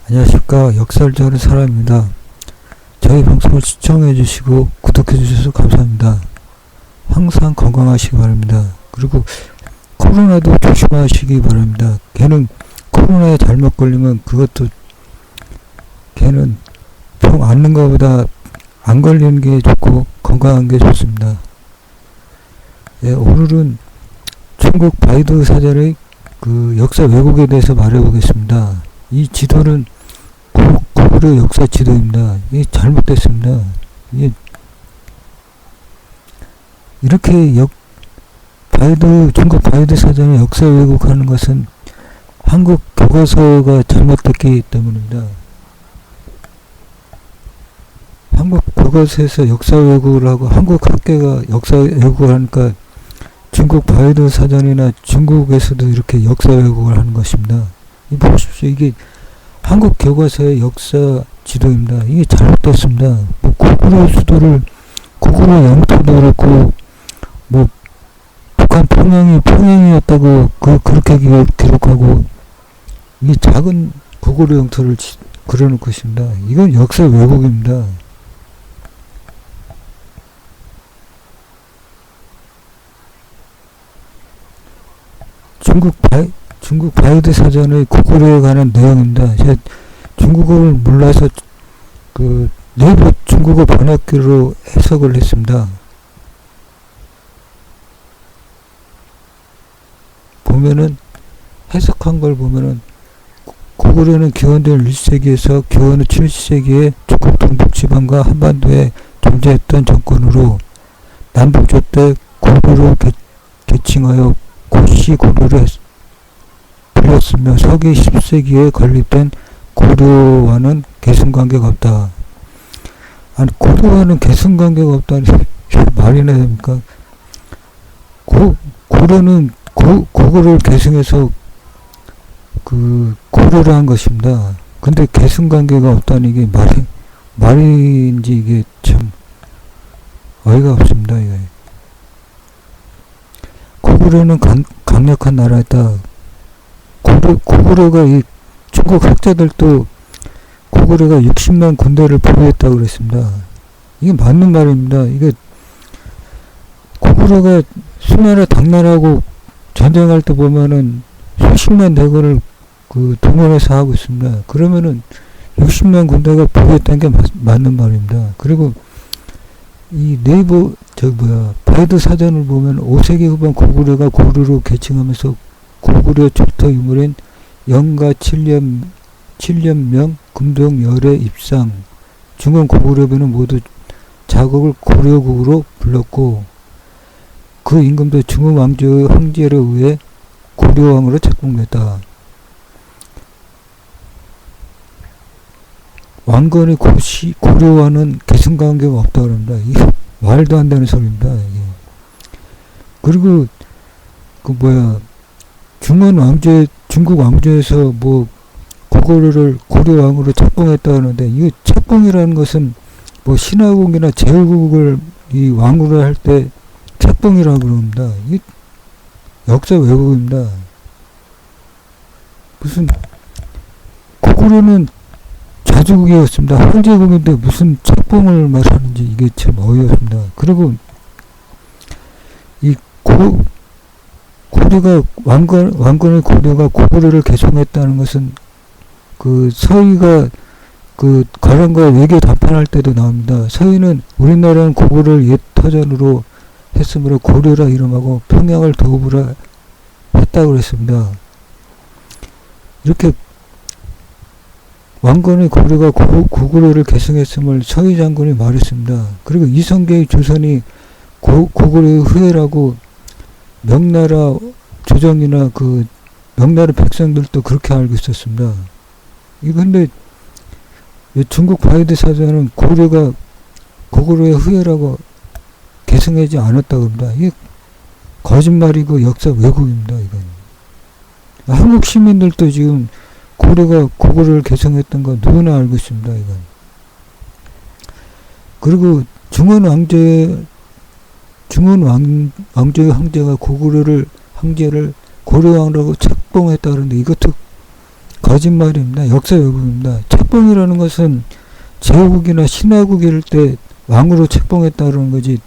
안녕하십니까. 역사를 좋아하는 사람입니다. 저희 방송을 시청해주시고 구독해주셔서 감사합니다. 항상 건강하시기 바랍니다. 그리고 코로나도 조심하시기 바랍니다. 걔는 코로나에 잘못 걸리면 그것도 걔는 병 앓는 것보다 안 걸리는 게 좋고 건강한 게 좋습니다. 예, 오늘은 중국 바이두 사전의 그 역사 왜곡에 대해서 말해보겠습니다. 이 지도는 고구려 역사 지도입니다. 이게 잘못됐습니다. 이게 이렇게 중국 바이두 사전의 역사 왜곡하는 것은 한국 교과서가 잘못됐기 때문입니다. 한국 교과서에서 역사 왜곡을 하고 한국 학계가 역사 왜곡을 하니까 중국 바이두 사전이나 중국에서도 이렇게 역사 왜곡을 하는 것입니다. 이 보십시오. 이게 한국 교과서의 역사 지도입니다. 이게 잘못됐습니다. 뭐 고구려 수도를 고구려 영토도 그렇고 뭐 북한 평양이었다고 그렇게 기록하고 이게 작은 고구려 영토를 그려놓고 있습니다. 이건 역사 왜곡입니다. 중국 바이두 사전의 고구려에 관한 내용입니다. 제가 중국어를 몰라서 그 네이버 중국어 번역기로 해석을 했습니다. 보면은 해석한 걸 보면은 고구려는 기원전 1세기에서 기원후 7세기에 중국 동북지방과 한반도에 존재했던 정권으로 남북조 때 고구려로 계칭하여 고시고려를 불렸으며 서기 10세기에 건립된 고려와는 계승관계가 없다. 아니 고려와는 계승관계가 없다니 말이나 됩니까? 고려는 고구려를 계승해서 그 고려를 한 것입니다. 근데 계승관계가 없다니 이게 말인지 이게 참 어이가 없습니다. 이게. 고구려는 강력한 나라였다. 고구려가 이 중국 학자들도 고구려가 60만 군대를 보유했다고 그랬습니다. 이게 맞는 말입니다. 이게 고구려가 수나라 당나라하고 전쟁할 때 보면은 수십만 대군을 그 동원해서 하고 있습니다. 그러면은 60만 군대가 보유했다는 게 맞는 말입니다. 그리고 이 네이버 바이두 사전을 보면 5세기 후반 고구려가 고르로 계칭하면서 고구려 족터 유물인 영가 7년명 금동 열애 입상 중원 고구려부는 모두 자국을 고려국으로 불렀고 그 임금도 중원 왕조의 황제에 의해 고려왕으로 책봉됐다. 왕건의 고려와는 계승관계가 없다 그럽니다. 이게 말도 안 되는 소리입니다. 이게. 그리고 중국 왕조에서 뭐 고구려를 고려왕으로 책봉했다 하는데 이 책봉이라는 것은 뭐 신화국이나 제후국을 이 왕으로 할 때 책봉이라고 그럽니다. 이게 역사 왜곡입니다. 무슨 고구려는 자주국이었습니다. 황제국인데 무슨 책봉을 말하는지 이게 참 어이없습니다. 그리고 이 고려가 왕건의 고려가 고구려를 개성했다는 것은 그 서희가 그 가랑과 외교 담판할 때도 나옵니다. 서희는 우리나라는 고구려를 옛 터전으로 했으므로 고려라 이름하고 평양을 도읍으로 했다고 그랬습니다. 이렇게 왕건의 고려가 고구려를 계승했음을 서희 장군이 말했습니다. 그리고 이성계의 조선이 고구려의 후예라고 명나라 조정이나 그 명나라 백성들도 그렇게 알고 있었습니다. 근데 중국 바이두 사전은 고려가 고구려의 후예라고 계승하지 않았다고 합니다. 이게 거짓말이고 역사 왜곡입니다. 이건 한국 시민들도 지금 고려가 고구려를 계승했던 거 누구나 알고 있습니다. 이건. 그리고 중원 왕조의 황제가 고구려를 황제를 고려왕이라고 책봉했다 그러는데 이것도 거짓말입니다. 역사 왜곡입니다. 책봉이라는 것은 제국이나 신화국일 때 왕으로 책봉했다는 거지.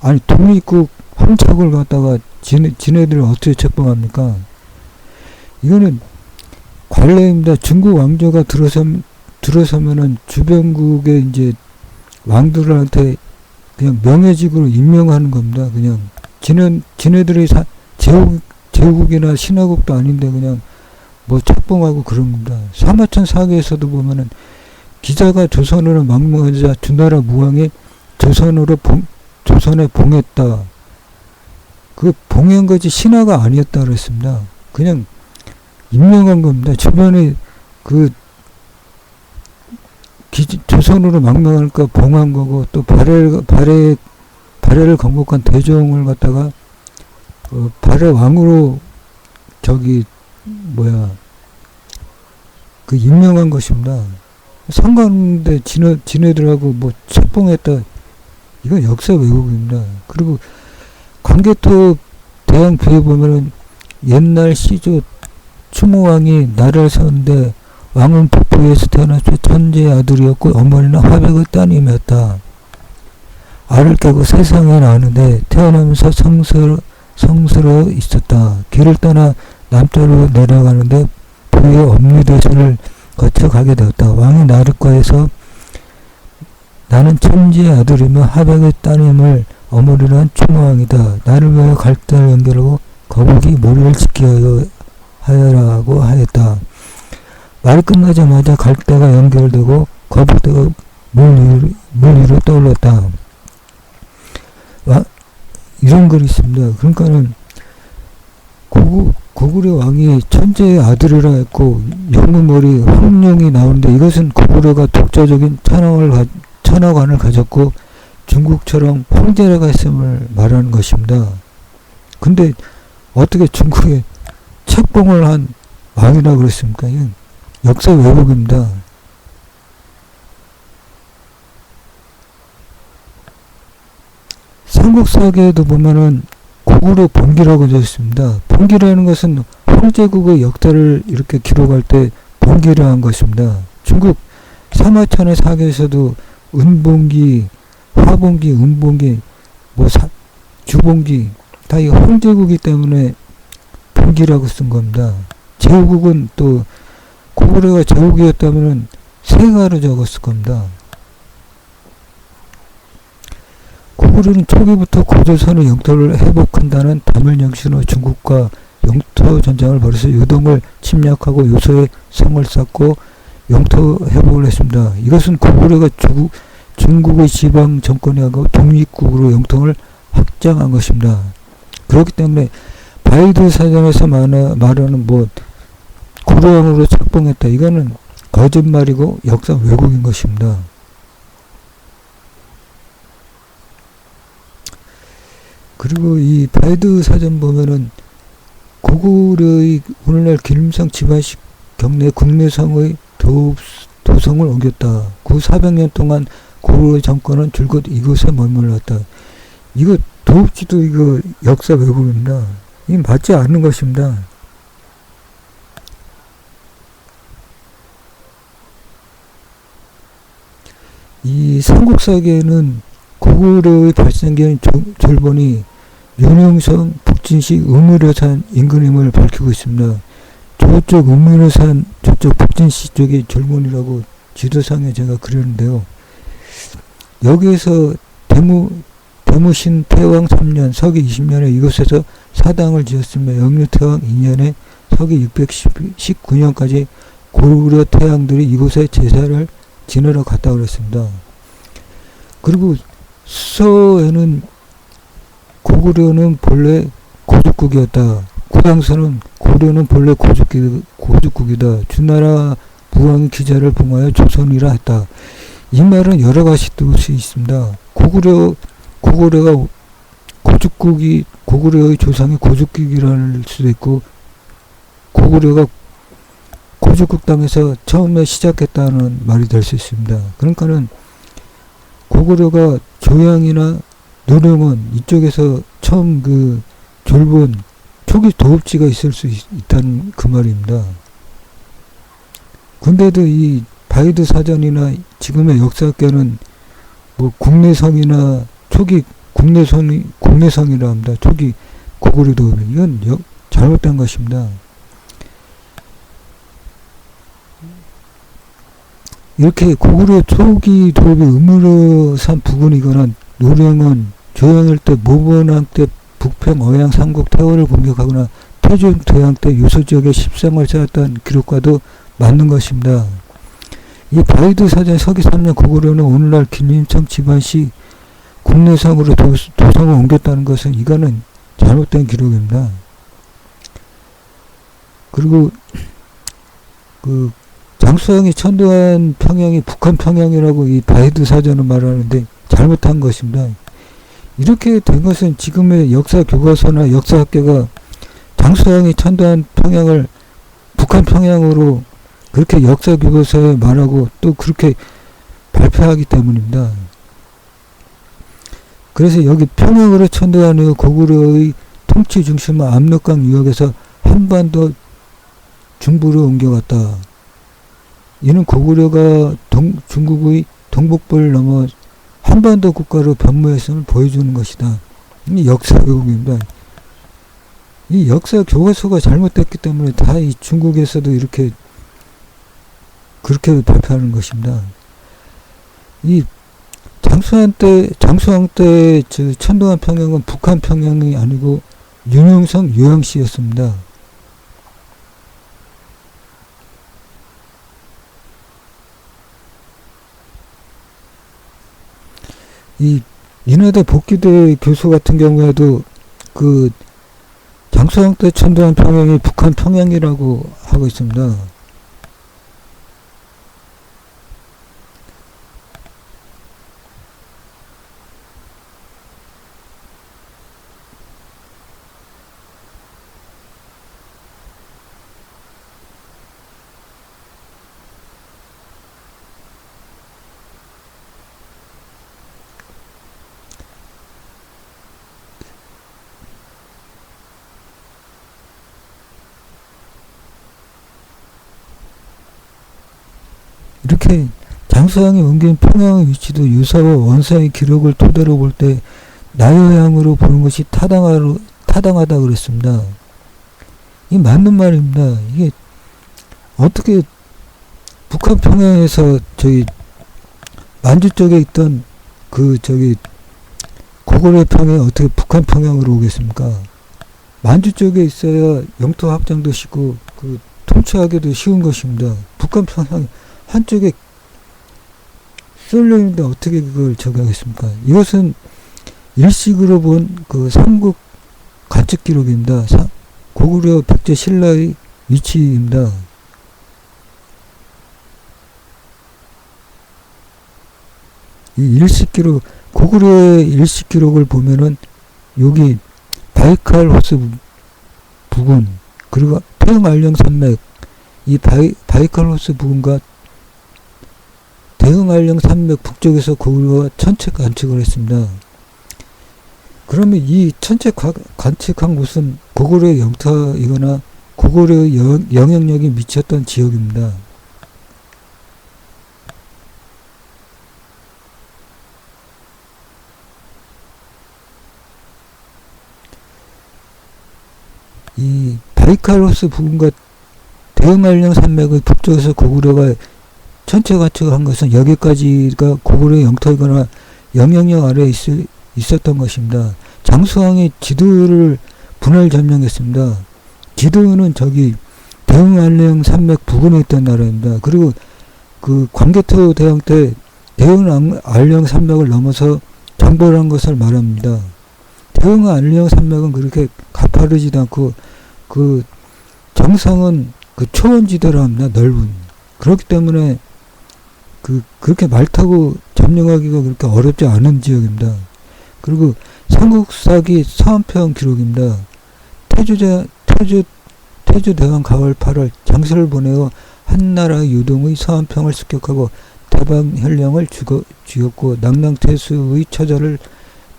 아니 독립국 황책을 갖다가 지네들을 어떻게 책봉합니까? 이거는 관례입니다. 중국 왕조가 들어서면은 주변국의 이제 왕들한테 그냥 명예직으로 임명하는 겁니다. 그냥 지네들이 제국이나 신화국도 아닌데 그냥 뭐 책봉하고 그런 겁니다. 사마천 사기에서도 보면은 기자가 조선으로 망명하자 주나라 무왕이 조선에 봉했다. 그 봉한 거지 신화가 아니었다 그랬습니다. 그냥 임명한 겁니다. 주변에 그 조선으로 망명하니까 봉한 거고 또 발해를 건국한 대종을 갖다가 발해 왕으로 그 임명한 것입니다. 상관없는데 지네들하고 뭐 책봉했다. 이건 역사 왜곡입니다. 그리고 광개토 대왕비에 보면은 옛날 시조 추모왕이 나라를 세웠는데 왕은 북부에서 태어나서 천재의 아들이었고 어머니는 화백의 따님이었다. 알을 깨고 세상에 나왔는데 태어나면서 성스러 있었다. 길을 떠나 남쪽으로 내려가는데 부의 엄리대선을 거쳐 가게 되었다. 왕이 나르과에서 나는 천지의 아들이며 하백의 따님을 어머니란 추모왕이다. 나를 위하여 갈대를 연결하고 거북이 모리를 지키려 하여라고 하였다. 말이 끝나자마자 갈대가 연결되고 거북대가 물 위로 떠올랐다. 이런 글이 있습니다. 그러니까는 고구려 왕이 천재의 아들이라 했고 영문머리 황룡이 나오는데 이것은 고구려가 독자적인 천하관을 가졌고 중국처럼 황제라가 했음을 말하는 것입니다. 근데 어떻게 중국에 책봉을 한 왕이라 그랬습니까? 이건 역사 왜곡입니다. 삼국사기에도 보면은 고구려 봉기라고 되어 있습니다. 봉기라는 것은 황제국의 역사를 이렇게 기록할 때 봉기를 한 것입니다. 중국 사마천의 사기에서도 은봉기, 화봉기, 은봉기, 주봉기 다 이 황제국이기 때문에 봉기라고 쓴 겁니다. 제후국은 또 고구려가 제후국이었다면 세가로 적었을 겁니다. 고구려는 초기부터 고조선의 영토를 회복한다는 담을영신으로 중국과 영토 전쟁을 벌여서 요동을 침략하고 요소에 성을 쌓고 영토 회복을 했습니다. 이것은 고구려가 중국의 지방 정권이 하고 독립국으로 영토를 확장한 것입니다. 그렇기 때문에 바이드 사전에서 말하는 고려왕으로 책봉했다. 이거는 거짓말이고 역사 왜곡인 것입니다. 그리고 이 바이드 사전 보면은 고구려의 오늘날 기름성 지바식 경내 국내성의 도성을 옮겼다. 그 400년 동안 고구려 정권은 줄곧 이곳에 머물렀다. 이거 도읍지도 이거 역사 왜곡입니다. 이 맞지 않는 것입니다. 이 삼국사기에는 고구려의 발생기인 졸본이 윤영성, 북진시 음유려산 인근임을 밝히고 있습니다. 저쪽 음유려산, 저쪽 북진시 쪽이 졸본이라고 지도상에 제가 그렸는데요. 여기에서 대무신 태왕 3년 서기 20년에 이곳에서 사당을 지었으며 영유태왕 2년에 서기 619년까지 고구려 태왕들이 이곳에 제사를 지내러 갔다고 그랬습니다. 그리고 수서에는 고구려는 본래 고죽국이었다. 그 당시에는 고려는 본래 고죽국이다. 주나라 부왕이 기자를 봉하여 조선이라 했다. 이 말은 여러 가지 뜻이 있습니다. 고구려가 고구려의 조상이 고죽국이라는 수도 있고, 고구려가 고죽국 땅에서 처음에 시작했다는 말이 될 수 있습니다. 그러니까는 고구려가 조양이나 노령원 이쪽에서 처음 그 졸본 초기 도읍지가 있을 수 있다는 그 말입니다. 근데도 이 바이드 사전이나 지금의 역사학계는 뭐 국내성이나 초기 국내성이라 합니다. 초기 고구려 도읍, 이건 잘못된 것입니다. 이렇게 고구려 초기 도읍이 음으로산 부근이거나 노령은 조영일 때 모본왕 때 북평 어양 삼국 태화를 공격하거나 태종 대왕 때 요소 지역에 십상을 쌓았다는 기록과도 맞는 것입니다. 이 바이드 사전 서기 3년 고구려는 오늘날 김인청 집안시 국내성으로 도성을 옮겼다는 것은 이거는 잘못된 기록입니다. 그리고 그 장수왕이 천도한 평양이 북한 평양이라고 이 바이드 사전은 말하는데 잘못한 것입니다. 이렇게 된 것은 지금의 역사 교과서나 역사학계가 장수왕이 천도한 평양을 북한 평양으로 그렇게 역사 교과서에 말하고 또 그렇게 발표하기 때문입니다. 그래서 여기 평양으로 천도한 후 고구려의 통치 중심은 압록강 유역에서 한반도 중부로 옮겨갔다. 이는 고구려가 중국의 동북부를 넘어 한반도 국가로 변모했음을 보여주는 것이다. 이 역사 왜곡입니다. 이 역사 교과서가 잘못됐기 때문에 다 이 중국에서도 이렇게 그렇게 발표하는 것입니다. 이 장수왕 때 천도한 평양은 북한 평양이 아니고 윤영성 요양시였습니다. 이 인하대 복귀대 교수 같은 경우에도 그 장수왕 때 천도한 평양이 북한 평양이라고 하고 있습니다. 이렇게 장수왕이 옮긴 평양의 위치도 유사와 원사의 기록을 토대로 볼 때 나요양으로 보는 것이 타당하다 그랬습니다. 이 맞는 말입니다. 이게 어떻게 북한 평양에서 만주 쪽에 있던 고구려 평양이 어떻게 북한 평양으로 오겠습니까? 만주 쪽에 있어야 영토 확장도 쉽고 통치하기도 쉬운 것입니다. 북한 평양 한쪽에 쏠려 있는데 어떻게 그걸 적용했습니까? 이것은 일식으로 본 삼국 관측 기록입니다. 고구려 백제 신라의 위치입니다. 이 일식 기록, 고구려의 일식 기록을 보면은 여기 바이칼 호수 부근 그리고 태흥알령 산맥, 이 바이칼 호수 부근과 대흥알령 산맥 북쪽에서 고구려가 천체 관측을 했습니다. 그러면 이 천체 관측한 곳은 고구려의 영토이거나 고구려의 영향력이 미쳤던 지역입니다. 이 바이칼 호수 부근과 대흥알령 산맥의 북쪽에서 고구려가 천체 관측을 한 것은 여기까지가 고구려의 영토이거나 영향력 아래에 있었던 것입니다. 장수왕이 지도를 분할 점령했습니다. 지도는 대흥알령 산맥 부근에 있던 나라입니다. 그리고 광개토 대왕 때 대흥알령 산맥을 넘어서 정벌을 한 것을 말합니다. 대흥알령 산맥은 그렇게 가파르지도 않고 정상은 초원지대라 합니다. 넓은. 그렇기 때문에 그렇게 말 타고 점령하기가 그렇게 어렵지 않은 지역입니다. 그리고 삼국사기 서한평 기록입니다. 태조대왕 가을 8월 장수를 보내어 한나라의 유동의 서한평을 습격하고 대방현령을 죽였고 낙랑태수의 처자를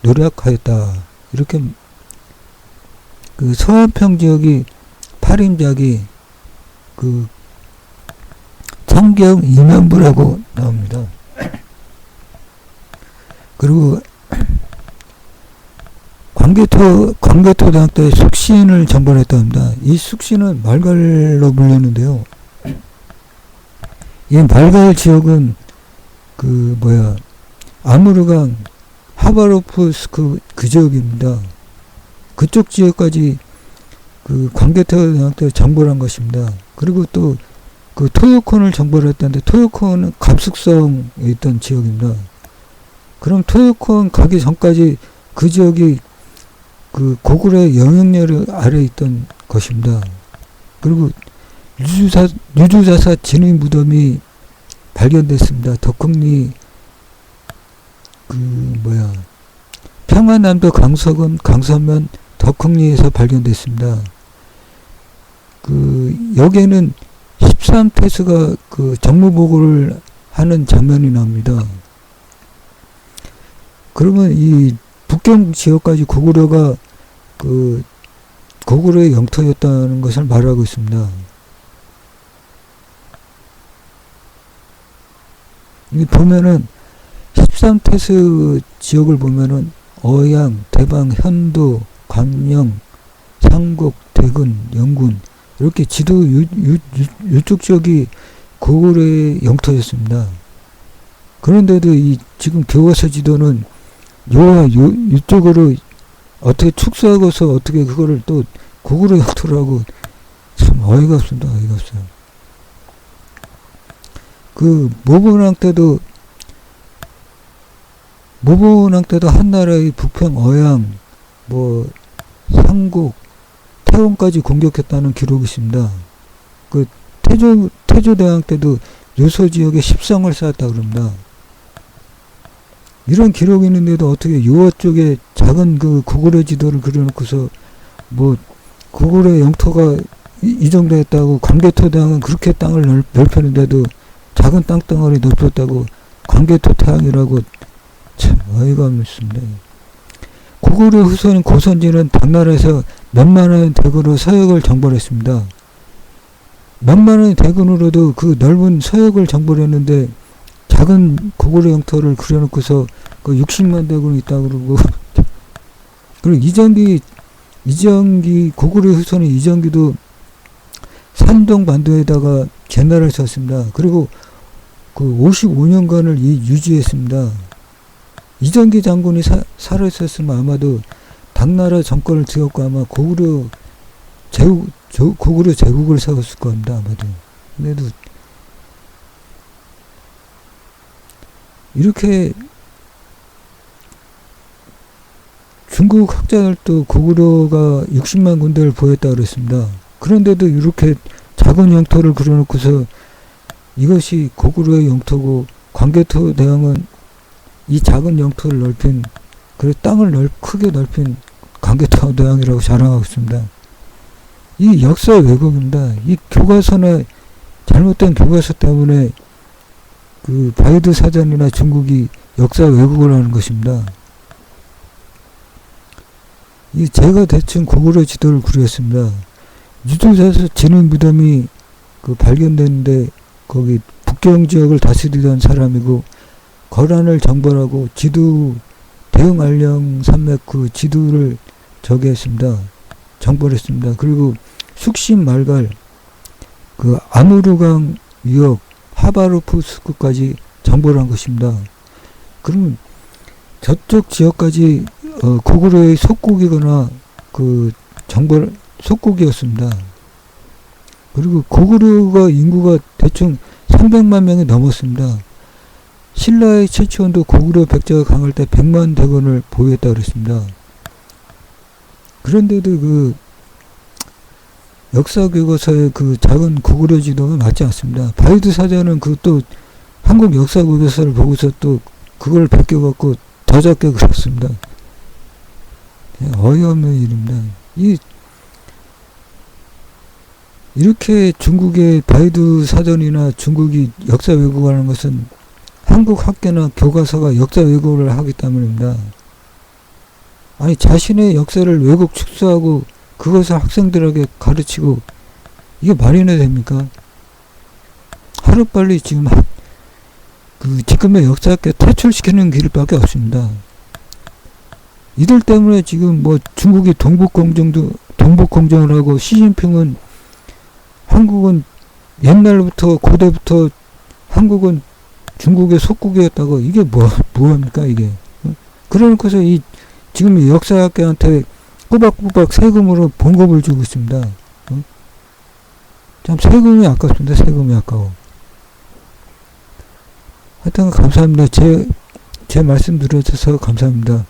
노략하였다. 이렇게 서한평 지역이 파림작이 성경 이면부라고 나옵니다. 그리고 광개토대학교에 숙신을 정벌했다 합니다. 이 숙신은 말갈로 불렸는데요. 이 말갈 지역은 아무르강 하바로프스크 그 지역입니다. 그쪽 지역까지 광개토대학교에 정벌한 것입니다. 그리고 또 토요콘을 정벌했다는데 토요콘은 갑숙성에 있던 지역입니다. 그럼 토요콘 가기 전까지 그 지역이 고구려의 영향력 아래 있던 것입니다. 그리고 유주사사 진의 무덤이 발견됐습니다. 덕흥리 평안남도 강서면 덕흥리에서 발견됐습니다. 여기에는 13태수가 정무보고를 하는 장면이 나옵니다. 그러면 이 북경 지역까지 고구려가 고구려의 영토였다는 것을 말하고 있습니다. 이 보면은 13태수 지역을 보면은 어양, 대방, 현도, 광영, 상곡, 대근, 영군 이렇게 지도 이쪽 지역이 고구려의 영토였습니다. 그런데도 이 지금 교과서 지도는 이쪽으로 어떻게 축소하고서 어떻게 그거를 또 고구려 영토라고 참 어이가 없습니다. 어이가 없어요. 모본왕 때도 한나라의 북평, 어양, 상곡, 태원까지 공격했다는 기록이 있습니다. 태조대왕 때도 요소 지역에 십성을 쌓았다 그럽니다. 이런 기록이 있는데도 어떻게 요하 쪽에 작은 고구려 지도를 그려놓고서 고구려 영토가 이 정도 했다고 광개토대왕은 그렇게 땅을 넓혔는데도 작은 땅덩어리 넓혔다고 광개토대왕이라고 참 어이가 없습니다. 고구려 후손인 고선진은 당나라에서 몇만원의 대군으로 서역을 정벌했습니다. 몇만원의 대군으로도 그 넓은 서역을 정벌했는데 작은 고구려 영토를 그려놓고서 60만 대군이 있다고 그러고 그리고 이정기 고구려 후손인 이정기도 산동 반도에다가 제나를 쳤습니다. 그리고 55년간을 유지했습니다. 이정기 장군이 살아있었으면 아마도 당나라 정권을 들였고 아마 고구려 제국을 세웠을 겁니다. 아마도. 근데도 이렇게 중국 학자들도 고구려가 60만 군대를 보였다고 그랬습니다. 그런데도 이렇게 작은 영토를 그려놓고서 이것이 고구려의 영토고 광개토대왕은 이 작은 영토를 넓힌 땅을 크게 넓힌 광개토대왕이라고 자랑하고 있습니다. 이 역사 왜곡입니다. 이 교과서나 잘못된 교과서 때문에 바이드 사전이나 중국이 역사 왜곡을 하는 것입니다. 제가 대충 고구려 지도를 그렸습니다. 유주사사 진의 무덤이 발견됐는데 거기 북경 지역을 다스리던 사람이고 거란을 정벌하고 대흥 알령 산맥 지도를 했습니다. 정벌했습니다. 그리고 숙신 말갈 아무르강 위역 하바로프스크까지 정벌한 것입니다. 그러면 저쪽 지역까지 고구려의 속국이거나 속국이었습니다. 그리고 고구려가 인구가 대충 300만 명이 넘었습니다. 신라의 최초원도 고구려 백제가 강할 때 100만 대군을 보유했다고 그랬습니다. 그런데도 역사 교과서의 작은 고구려 지도는 맞지 않습니다. 바이드 사전은 또 한국 역사 교과서를 보고서 또 그걸 베껴갖고 더 작게 그렸습니다. 어이없는 일입니다. 이렇게 중국의 바이드 사전이나 중국이 역사 왜곡하는 것은 한국 학계나 교과서가 역사 왜곡을 하기 때문입니다. 아니 자신의 역사를 왜곡 축소하고 그것을 학생들에게 가르치고 이게 말이나 됩니까? 하루빨리 지금 그 지금의 역사학계 퇴출시키는 길밖에 없습니다. 이들 때문에 지금 뭐 중국이 동북공정을 하고 시진핑은 한국은 옛날부터 고대부터 한국은 중국의 속국이었다고 이게 뭐합니까 이게. 그러니까서 이 지금 이 역사학계한테 꼬박꼬박 세금으로 봉급을 주고 있습니다. 참 세금이 아깝습니다. 세금이 아까워. 하여튼 감사합니다. 제 말씀 들어주셔서 감사합니다.